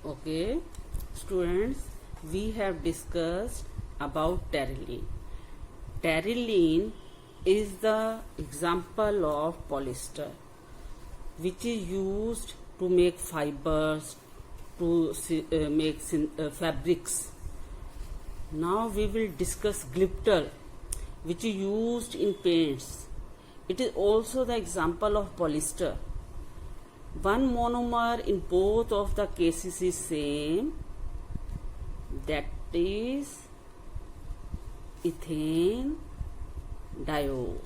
Okay, students, we have discussed about pterylene. Pterylene is the example of polyester which is used to make fibers, to make fabrics. Now we will discuss glypter, which is used in paints. It is also the example of polyester. One monomer in both of the cases is same, that is ethane diol.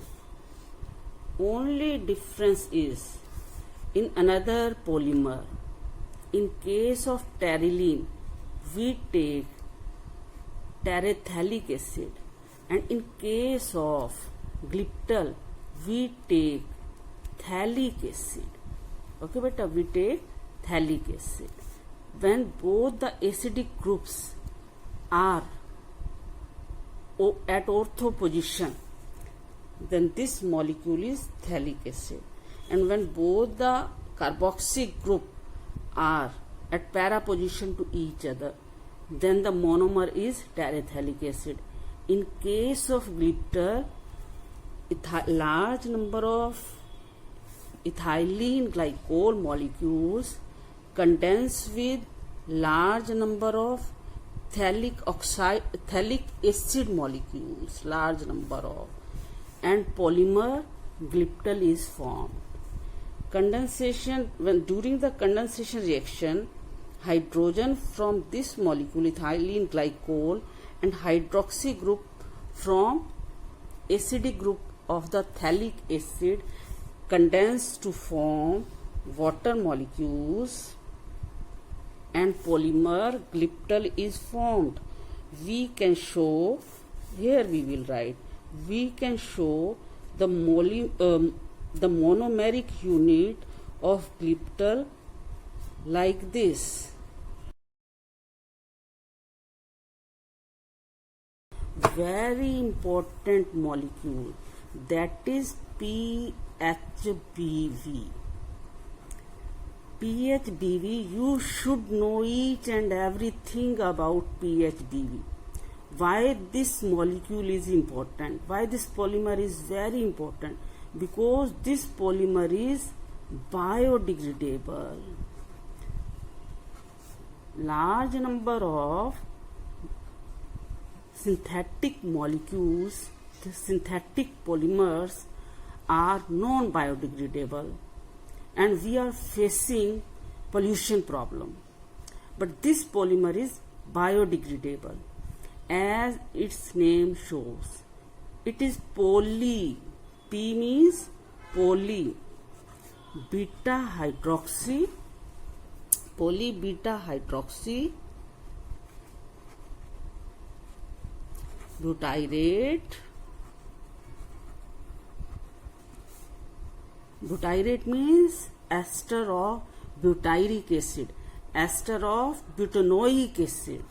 Only difference is in another polymer. In case of pterylene, we take terephthalic acid, and in case of glyptal, we take phthalic acid. Okay, beta, we take phthalic acid. When both the acidic groups are at ortho position, then this molecule is phthalic acid. And when both the carboxylic group are at para position to each other, then the monomer is terephthalic acid. In case of glypter, large number of ethylene glycol molecules condense with large number of phthalic acid molecules, large number of, and polymer glyptal is formed. Condensation, during the condensation reaction, hydrogen from this molecule ethylene glycol and hydroxy group from acidic group of the phthalic acid condense to form water molecules and polymer glyptal is formed. We can show, here we will write, we can show the monomeric unit of glyptal like this. Very important molecule, that is PHBV. PHBV, you should know each and everything about PHBV. Why this molecule is important? Why this polymer is very important? Because this polymer is biodegradable. Large number of synthetic molecules, the synthetic polymers are non-biodegradable, and we are facing pollution problem. But this polymer is biodegradable, as its name shows. It is poly. P means poly. Beta hydroxy, poly beta hydroxy butyrate. Butyrate means ester of butyric acid, ester of butanoic acid,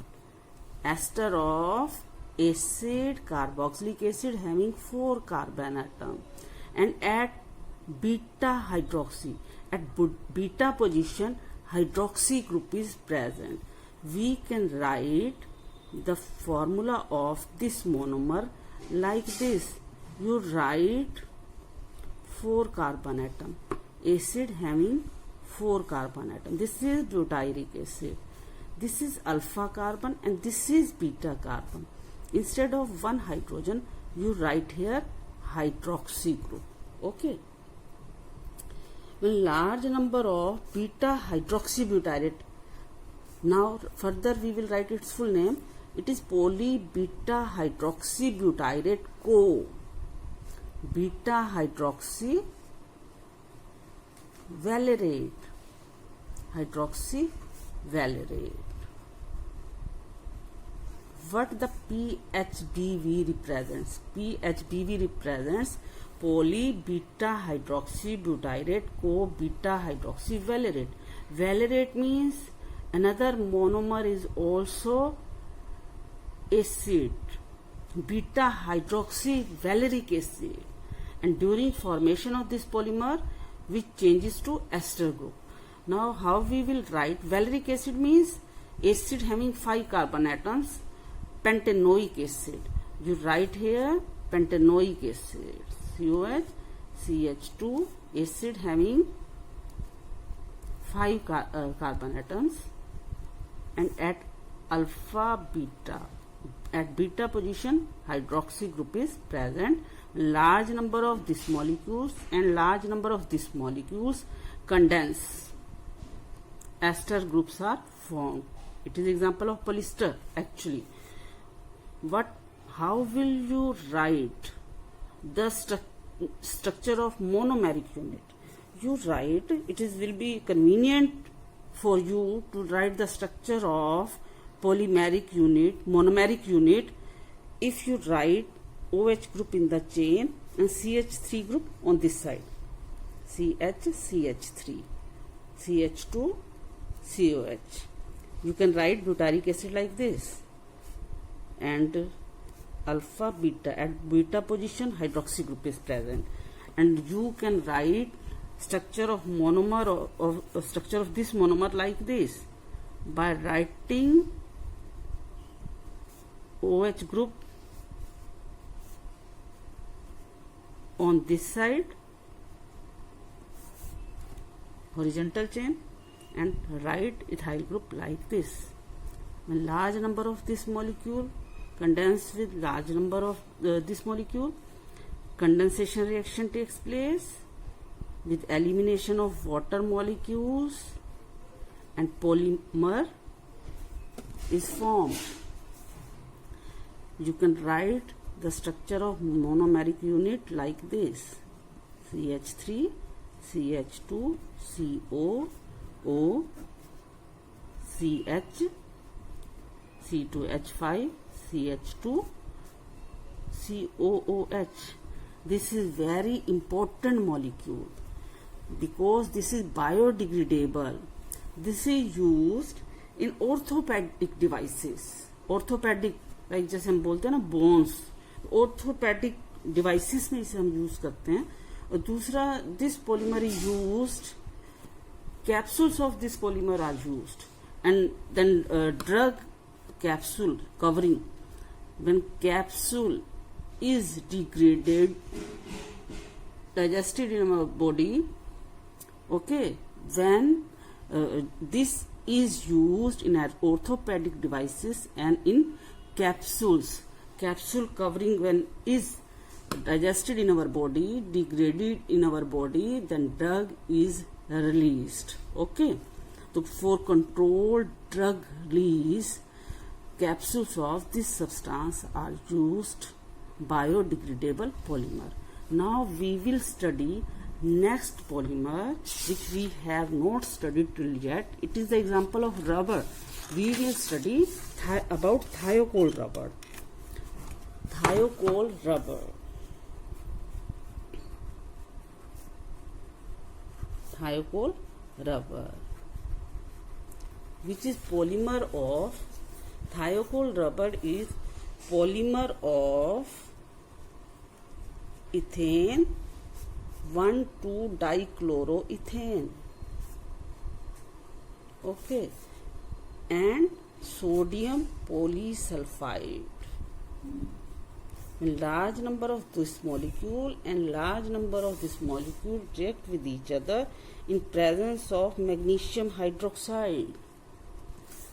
ester of acid, carboxylic acid having 4 carbon atom, and at beta hydroxy, at beta position, hydroxy group is present. We can write the formula of this monomer like this. You write 4 carbon atom, acid having 4 carbon atom. This is butyric acid. This is alpha carbon and this is beta carbon. Instead of one hydrogen, you write here hydroxy group. Okay. When large number of beta hydroxybutyrate, now further we will write its full name. It is poly beta hydroxybutyrate co. Beta hydroxy valerate. Hydroxy valerate. What the PHBV represents? PHBV represents poly beta hydroxybutyrate co beta hydroxy valerate. Valerate means another monomer is also acid, beta hydroxy valeric acid, and during formation of this polymer which changes to ester group. Now how we will write? Valeric acid means acid having 5 carbon atoms, pentanoic acid. You write here pentanoic acid, COH, CH2, acid having 5 carbon atoms, and at alpha beta, at beta position, hydroxy group is present. Large number of these molecules and large number of these molecules condense. Ester groups are formed. It is example of polyester actually. How will you write the structure of monomeric unit? You write, will be convenient for you to write the structure of polymeric unit, monomeric unit, if you write OH group in the chain and CH3 group on this side. CH3, CH2, COH. You can write butyric acid like this. And alpha beta, at beta position hydroxy group is present. And you can write structure of monomer of structure of this monomer like this by writing OH group on this side, horizontal chain, and write ethyl group like this. When large number of this molecule condense with large number of this molecule, condensation reaction takes place with elimination of water molecules and polymer is formed. You can write the structure of monomeric unit like this: CH3, CH2, CO, O, CH, C2H5, CH2, COOH. This is very important molecule because this is biodegradable. This is used in orthopedic devices. Orthopedic, like जैसे हम बोलते हैं ना bones, orthopedic devices में इसे हम use करते हैं. और दूसरा, this polymer is used, capsules of this polymer are used, and then drug capsule covering. When capsule is degraded, digested in our body, okay, when this is used in our orthopedic devices and in capsules. Capsule covering, when is digested in our body, degraded in our body, then drug is released. Okay, so for controlled drug release, capsules of this substance are used, biodegradable polymer. Now we will study next polymer which we have not studied till yet. It is the example of rubber. We will study about thiocol rubber. Thiocol rubber. Thiocol rubber, which is polymer of, thiocol rubber is polymer of ethane 1,2-dichloroethane, okay, and sodium polysulfide. Large number of this molecule and large number of this molecule react with each other in presence of magnesium hydroxide.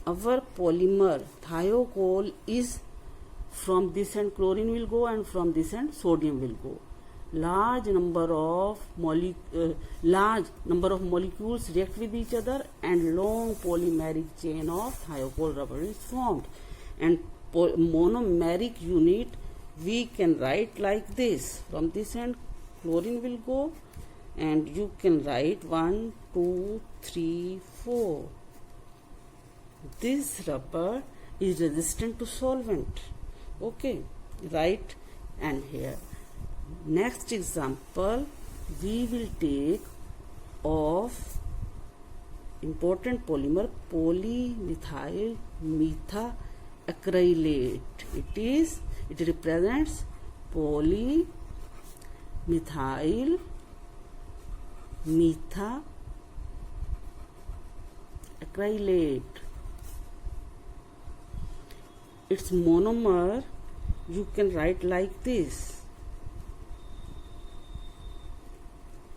Our polymer thiocol is, from this end chlorine will go and from this end sodium will go. Large number of molecules react with each other and long polymeric chain of thiocol rubber is formed. And monomeric unit we can write like this: from this end chlorine will go, and you can write 1, 2, 3, 4. This rubber is resistant to solvent. Okay, right, and here. Next example we will take of important polymer, polymethyl methacrylate. It represents polymethyl acrylate. Its monomer you can write like this.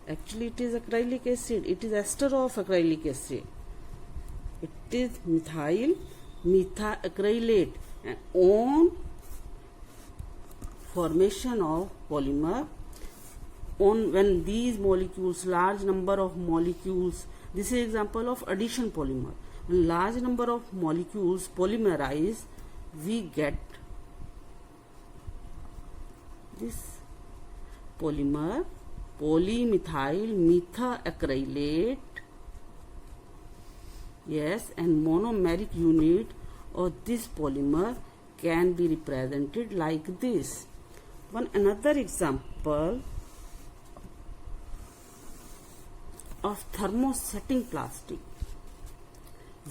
Actually, it is acrylic acid. It is ester of acrylic acid. It is methyl methacrylate. And on formation of polymer, on when these molecules, large number of molecules, this is example of addition polymer. When large number of molecules polymerize, we get this polymer, polymethyl methacrylate. Yes, and monomeric unit of this polymer can be represented like this. One another example of thermosetting plastic.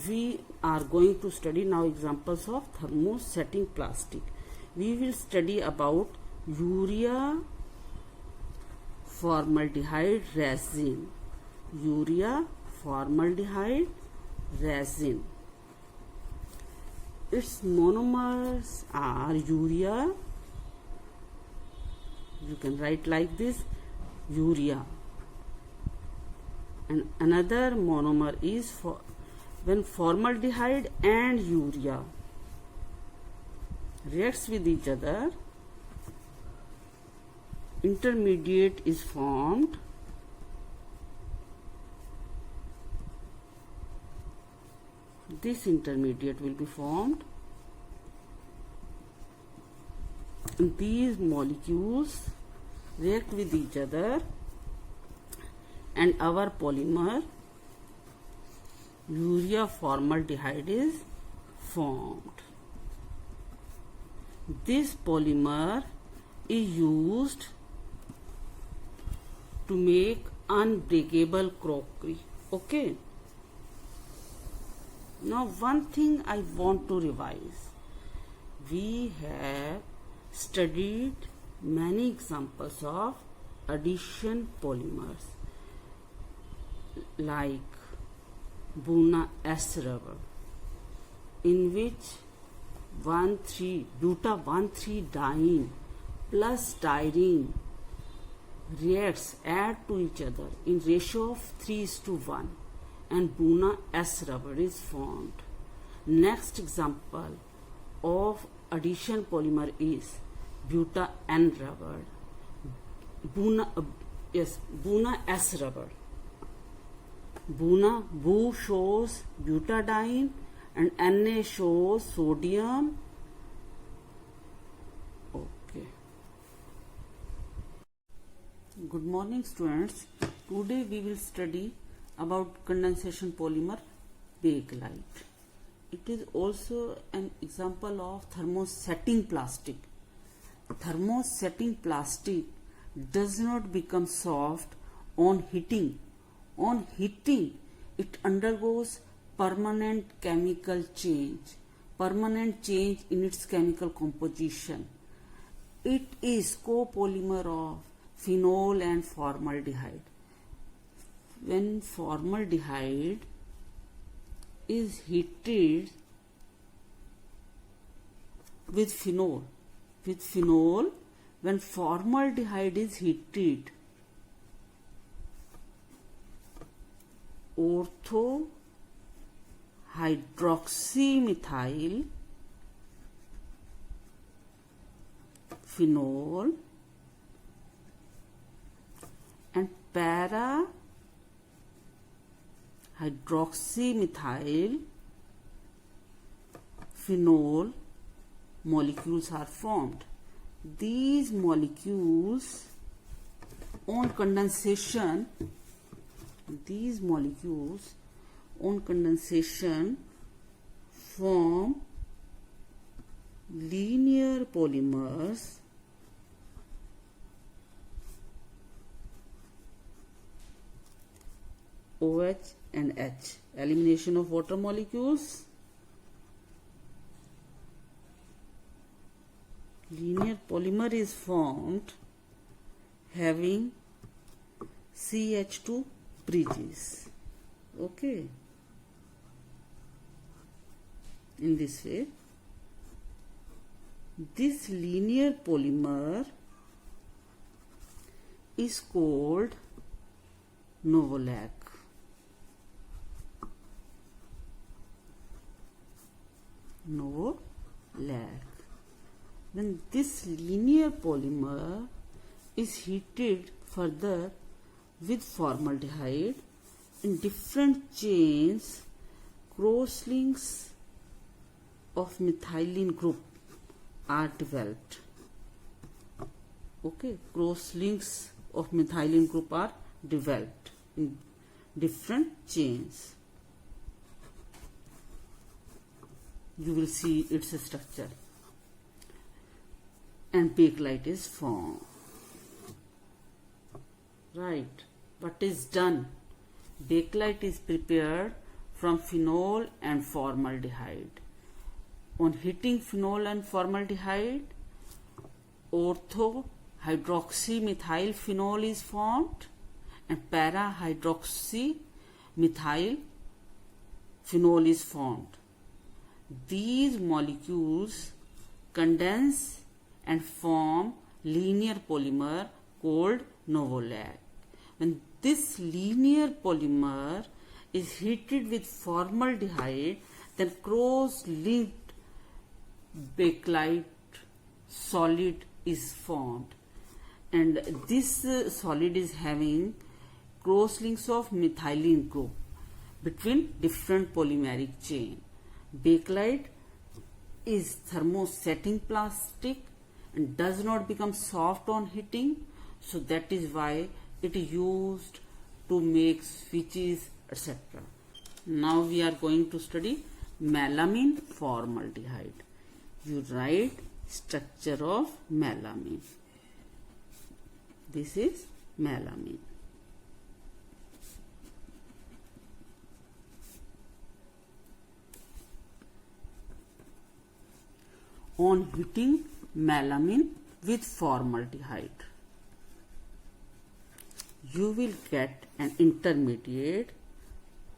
We are going to study now examples of thermosetting plastic. We will study about urea formaldehyde resin. Urea formaldehyde resin. Its monomers are urea. You can write like this, urea. And another monomer is for when formaldehyde and urea reacts with each other, intermediate is formed. This intermediate will be formed. And these molecules react with each other, and our polymer urea formaldehyde is formed. This polymer is used to make unbreakable crockery. Okay. Now one thing I want to revise. We have studied many examples of addition polymers like Buna S rubber, in which 1,3-buta-1,3-diene plus styrene reacts add to each other in ratio of 3:1, and Buna S rubber is formed. Next example of addition polymer is Buta N rubber. Buna S rubber. Bu shows butadiene and Na shows sodium. Okay. Good morning, students. Today we will study about condensation polymer bakelite. It is also an example of thermosetting plastic. Thermosetting plastic does not become soft on heating. On heating, it undergoes permanent chemical change in its chemical composition. It is copolymer of phenol and formaldehyde. When formaldehyde is heated with phenol, when formaldehyde is heated, ortho-hydroxymethyl phenol and para-hydroxymethyl phenol molecules are formed. These molecules on condensation form linear polymers OH and H. Elimination of water molecules. Linear polymer is formed having CH2 bridges. Okay. in this way. This linear polymer is called novolog. When this linear polymer is heated further with formaldehyde, in different chains, cross-links of methylene group are developed. Okay, cross-links of methylene group are developed in different chains. You will see its structure, and bakelite is formed. Right, what is done? Bakelite is prepared from phenol and formaldehyde. On heating phenol and formaldehyde, ortho-hydroxymethyl phenol is formed and para-hydroxymethyl phenol is formed. These molecules condense and form linear polymer called novolog. When this linear polymer is heated with formaldehyde, then cross-linked bakelite solid is formed, and this solid is having cross-links of methylene group between different polymeric chain. Bakelite is thermosetting plastic and does not become soft on heating, so that is why it is used to make switches, etc. Now we are going to study melamine formaldehyde. You write structure of melamine. This is melamine. On heating melamine with formaldehyde, you will get an intermediate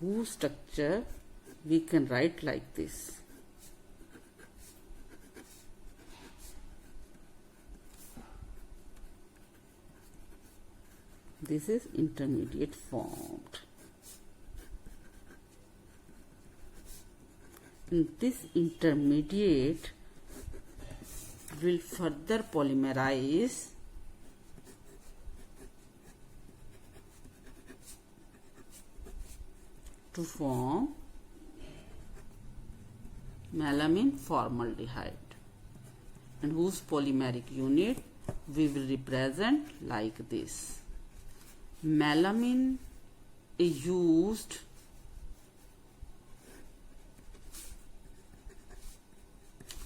whose structure we can write like this. This is intermediate formed. And this intermediate will further polymerize to form melamine formaldehyde, and whose polymeric unit we will represent like this. Melamine is used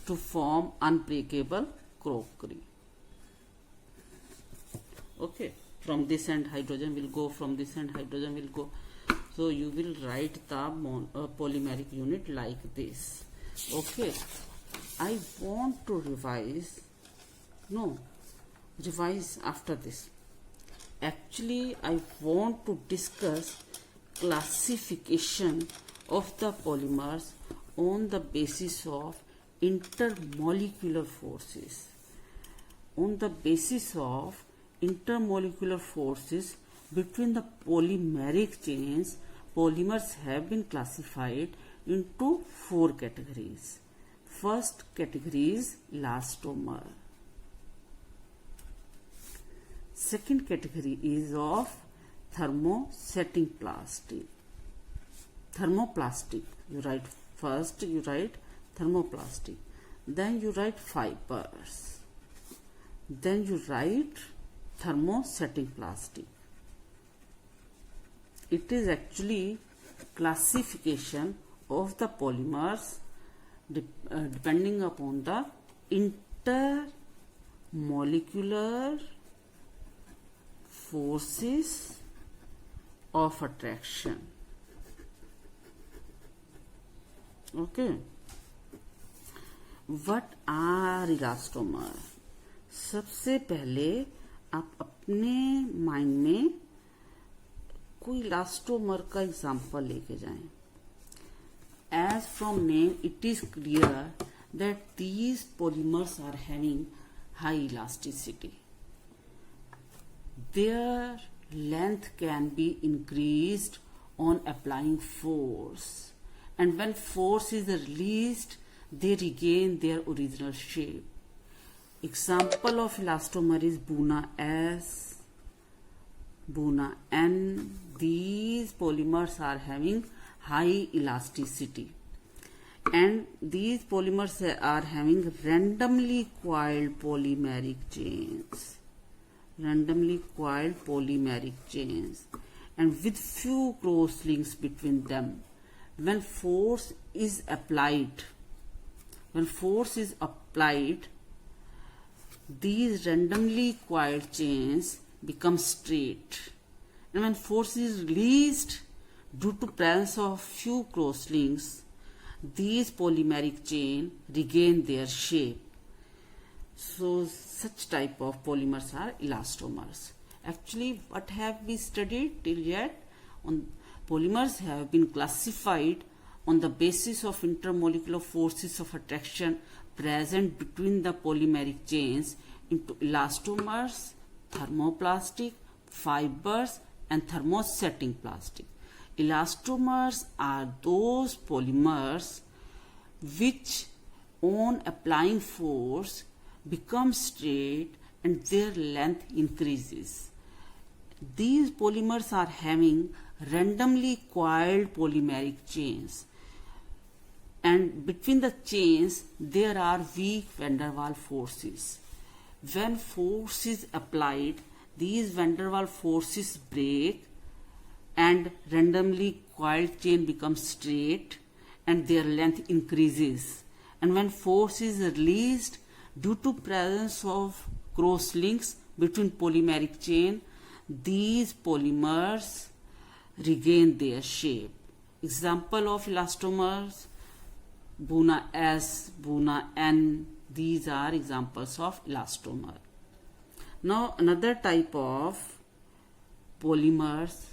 to form unbreakable crockery. Okay, from this end hydrogen will go, from this end hydrogen will go. So you will write the polymeric unit like this. Okay, I want to revise after this. Actually, I want to discuss classification of the polymers on the basis of intermolecular forces. On the basis of intermolecular forces between the polymeric chains, polymers have been classified into 4 categories. First category is elastomer. Second category is of thermosetting plastic. Thermoplastic. You write first, you write thermoplastic. Then you write fibers. Then you write thermosetting plastic. It is actually classification of the polymers depending upon the intermolecular forces of attraction. Okay. What are elastomer? सबसे पहले आप अपने mind में कोई elastomer का example लेके जाएं. as from name it is clear that these polymers are having high elasticity. Their length can be increased on applying force, and when force is released they regain their original shape. Example of elastomer is Buna S, Buna N. These polymers are having high elasticity, and these polymers are having randomly coiled polymeric chains, and with few cross links between them. When force is applied, these randomly coiled chains become straight, and when force is released due to presence of few cross links, these polymeric chain regain their shape. So such type of polymers are elastomers. Actually, what have we studied till yet? Polymers have been classified on the basis of intermolecular forces of attraction present between the polymeric chains into elastomers, thermoplastic, fibers, and thermosetting plastic. Elastomers are those polymers which on applying force become straight and their length increases. These polymers are having randomly coiled polymeric chains, and between the chains there are weak van der Waals forces. When force is applied, these van der Waals forces break and randomly coiled chain becomes straight and their length increases. And when force is released due to presence of cross links between polymeric chain, these polymers regain their shape. Example of elastomers: Buna S, Buna N. These are examples of elastomer. Now another type of polymers,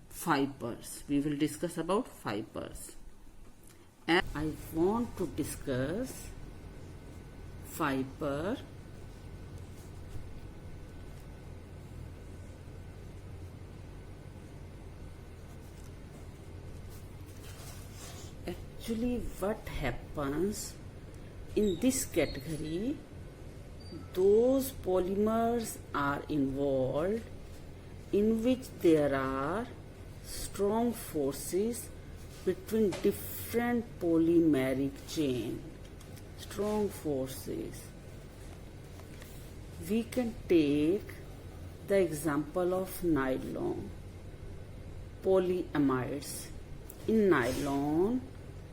fibers. We will discuss about fibers. And I want to discuss fiber. Actually, what happens in this category, those polymers are involved in which there are strong forces between different polymeric chain. Strong forces. We can take the example of nylon, polyamides. In nylon,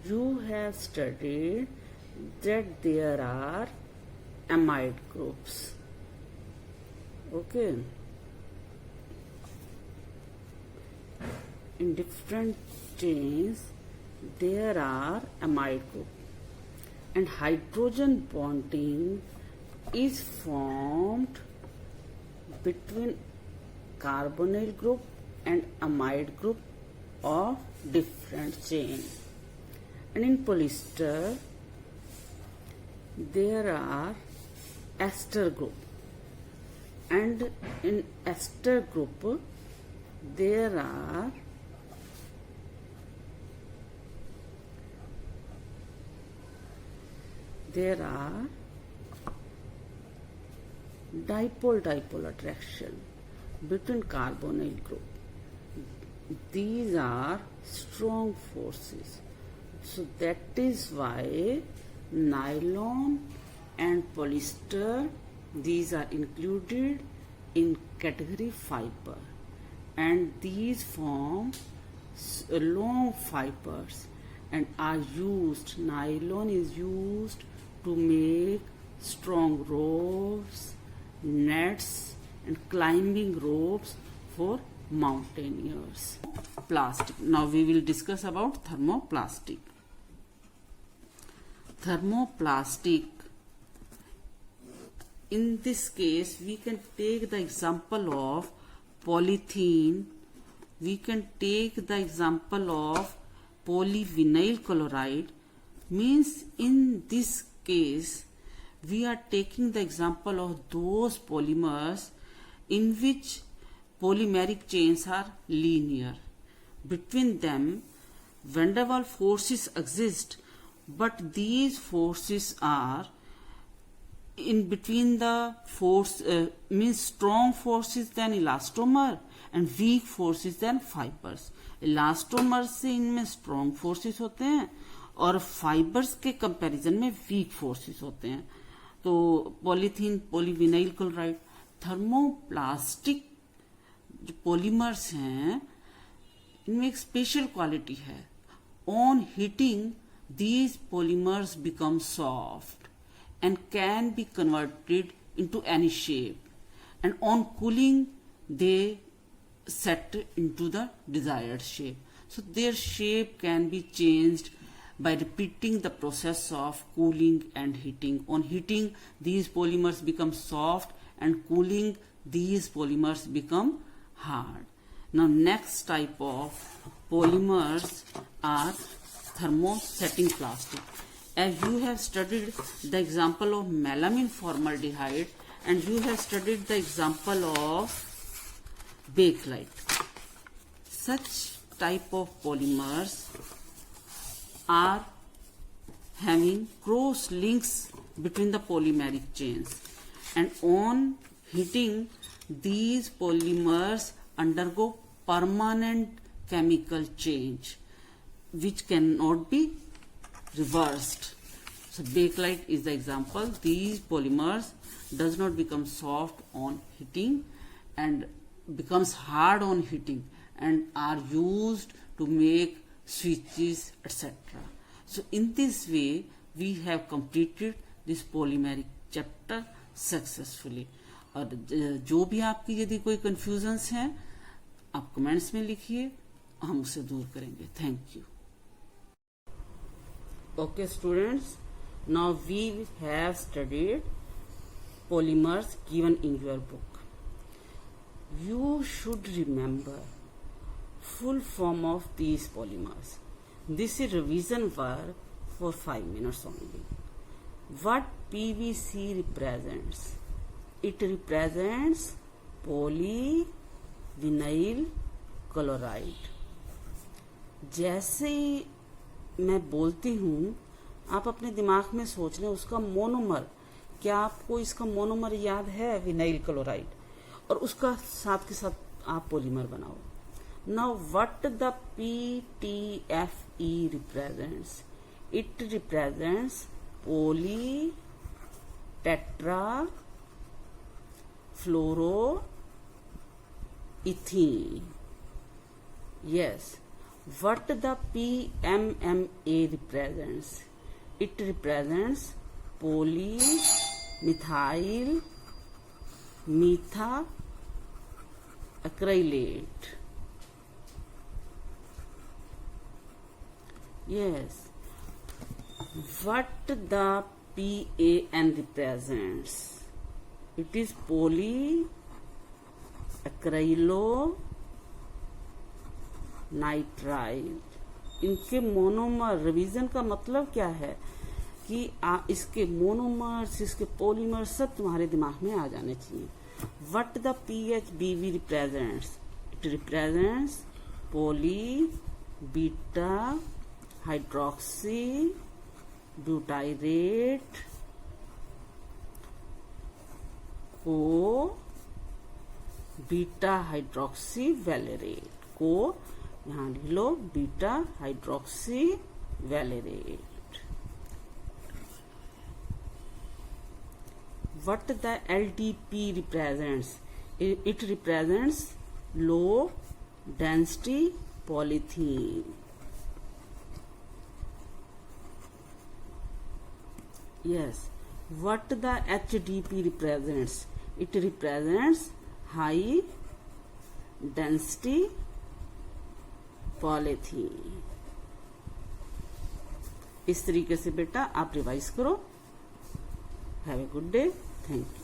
you have studied that there are amide groups. Okay. In different chains, there are amide groups, and hydrogen bonding is formed between carbonyl group and amide group of different chain. And in polyester, there are ester group, and in ester group there are dipole attraction between carbonyl group. These are strong forces. So that is why nylon and polyester, these are included in category fiber, and these form long fibers and are used. Nylon is used to make strong ropes, nets, and climbing ropes for mountaineers. Plastic. Now we will discuss about thermoplastic. Thermoplastic, in this case we can take the example of polythene, we can take the example of polyvinyl chloride means in this case we are taking the example of those polymers in which polymeric chains are linear. Between them van der Waals forces exist, but these forces are in between the force means strong forces than elastomer and weak forces than fibers. Elastomer से इनमें strong forces होते हैं और fibres के comparison में weak forces होते हैं. तो पॉलीथीन, पॉलीविनाइल क्लोराइड, थर्मोप्लास्टिक जो पॉलीमर्स हैं इनमें एक स्पेशल क्वालिटी है. On heating these polymers become soft and can be converted into any shape, and on cooling they set into the desired shape. So their shape can be changed by repeating the process of cooling and heating. On heating these polymers become soft, and cooling these polymers become hard. Now next type of polymers are thermosetting plastic. As you have studied the example of melamine formaldehyde and you have studied the example of bakelite, such type of polymers are having cross links between the polymeric chains, and on heating these polymers undergo permanent chemical change which cannot be reversed. So bakelite is the example. These polymers does not become soft on heating and becomes hard on heating and are used to make switches, etc. So in this way we have completed this polymeric chapter successfully. और जो भी आपकी यदि कोई confusions हैं आप comments में लिखिए, हम उसे दूर करेंगे. Thank you. Okay students, now we have studied polymers given in your book. You should remember full form of these polymers. This is revision work for 5 minutes only. What PVC represents? It represents polyvinyl chloride. जैसे मैं बोलती हूँ आप अपने दिमाग में सोच लें उसका मोनोमर. क्या आपको इसका मोनोमर याद है? Vinyl chloride. और उसका साथ के साथ आप पॉलीमर बनाओ. Now what the PTFE represents? It represents polytetrafluoroethene. Yes. What the PMMA represents? It represents polymethyl methacrylate. Yes. What the PAN represents? It is polyacrylonitrile. इनके monomer revision का मतलब क्या है कि इसके monomers, इसके polymer सब तुम्हारे दिमाग में आ जाने चाहिए. What the PHBV represents? It represents poly beta hydroxy butyrate co beta hydroxy valerate. को यहाँ लिख लो beta hydroxy valerate. What the LDP represents? It represents low density polythene. Yes. What the HDP represents? It represents high density polythene. इस तरीके से बेटा आप revise करो. Have a good day. Thank you.